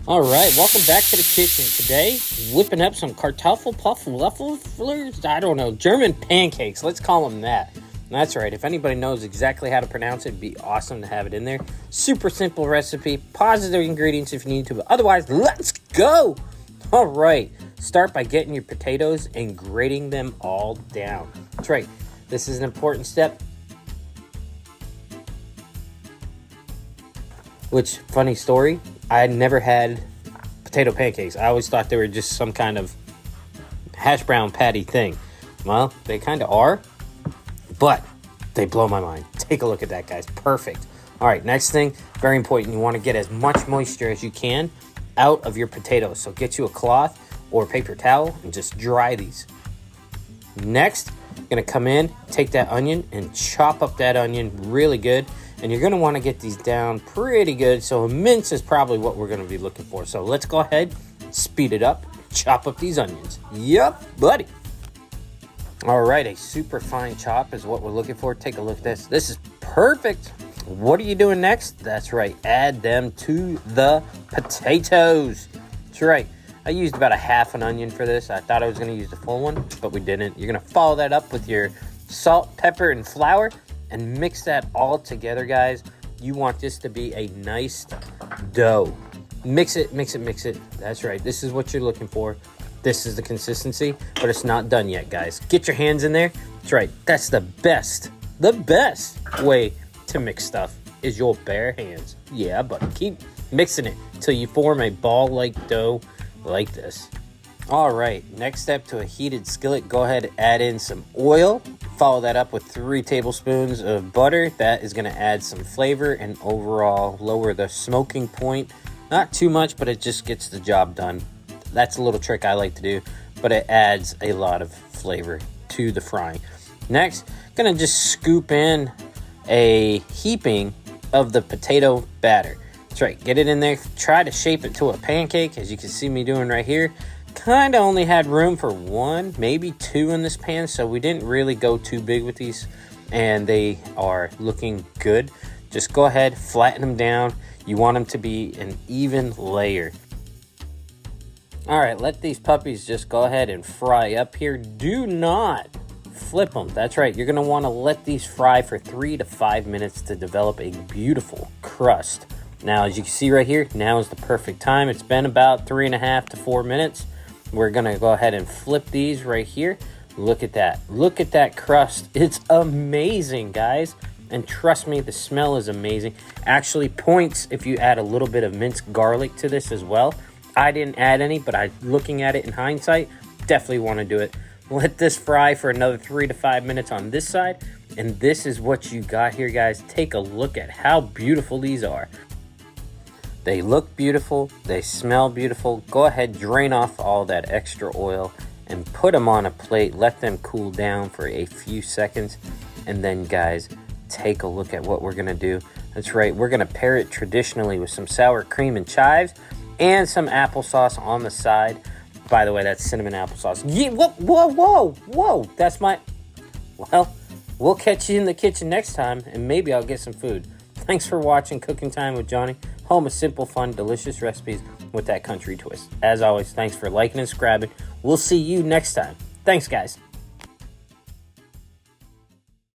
All right, welcome back to the kitchen. Today, whipping up some Kartoffelpuffer, I don't know, German pancakes. Let's call them that. That's right. If anybody knows exactly how to pronounce it, it'd be awesome to have it in there. Super simple recipe. Pause the ingredients if you need to, but otherwise, let's go. All right. Start by getting your potatoes and grating them all down. That's right. This is an important step. Which, funny story, I had never had potato pancakes. I always thought they were just some kind of hash brown patty thing. Well, they kind of are, but they blow my mind. Take a look at that, guys. Perfect. All right, next thing, very important. You want to get as much moisture as you can out of your potatoes. So get you a cloth or a paper towel and just dry these. Next, you're going to come in, take that onion and chop up that onion really good. And you're going to want to get these down pretty good. So a mince is probably what we're going to be looking for. So let's go ahead, speed it up, chop up these onions. Yup, buddy. All right, a super fine chop is what we're looking for. Take a look at this. This is perfect. What are you doing next? That's right, add them to the potatoes. That's right. I used about a half an onion for this. I thought I was going to use the full one, but we didn't. You're going to follow that up with your salt, pepper, and flour. And mix that all together, guys. You want this to be a nice dough. Mix it, mix it, mix it. That's right. This is what you're looking for. This is the consistency, but it's not done yet, guys. Get your hands in there. That's right. That's the best way to mix stuff is your bare hands. Yeah, but keep mixing it until you form a ball-like dough like this. All right, next step, to a heated skillet, go ahead and add in some oil. Follow that up with 3 tablespoons of butter. That is gonna add some flavor and overall lower the smoking point. Not too much, but it just gets the job done. That's a little trick I like to do, but it adds a lot of flavor to the frying. Next, gonna just scoop in a heaping of the potato batter. That's right, get it in there. Try to shape it to a pancake, as you can see me doing right here. Kind of only had room for 1, maybe 2 in this pan, so we didn't really go too big with these, and they are looking good. Just go ahead, flatten them down. You want them to be an even layer. All right, let these puppies just go ahead and fry up here. Do not flip them. That's right, you're gonna want to let these fry for 3 to 5 minutes to develop a beautiful crust. Now, as you can see right here, now is the perfect time. It's been about 3.5 to 4 minutes. We're gonna go ahead and flip these right here. Look at that. Look at that crust. It's amazing, guys. And trust me, the smell is amazing. Actually points if you add a little bit of minced garlic to this as well. I didn't add any, but looking at it in hindsight, definitely want to do it. Let this fry for another 3 to 5 minutes on this side. And this is what you got here, guys. Take a look at how beautiful these are. They look beautiful, they smell beautiful. Go ahead, drain off all that extra oil and put them on a plate. Let them cool down for a few seconds. And then, guys, take a look at what we're gonna do. That's right, we're gonna pair it traditionally with some sour cream and chives and some applesauce on the side. By the way, that's cinnamon applesauce. Yeah, whoa. That's my... Well, we'll catch you in the kitchen next time, and maybe I'll get some food. Thanks for watching Cooking Time with Johnny. Home of simple, fun, delicious recipes with that country twist. As always, thanks for liking and subscribing. We'll see you next time. Thanks, guys.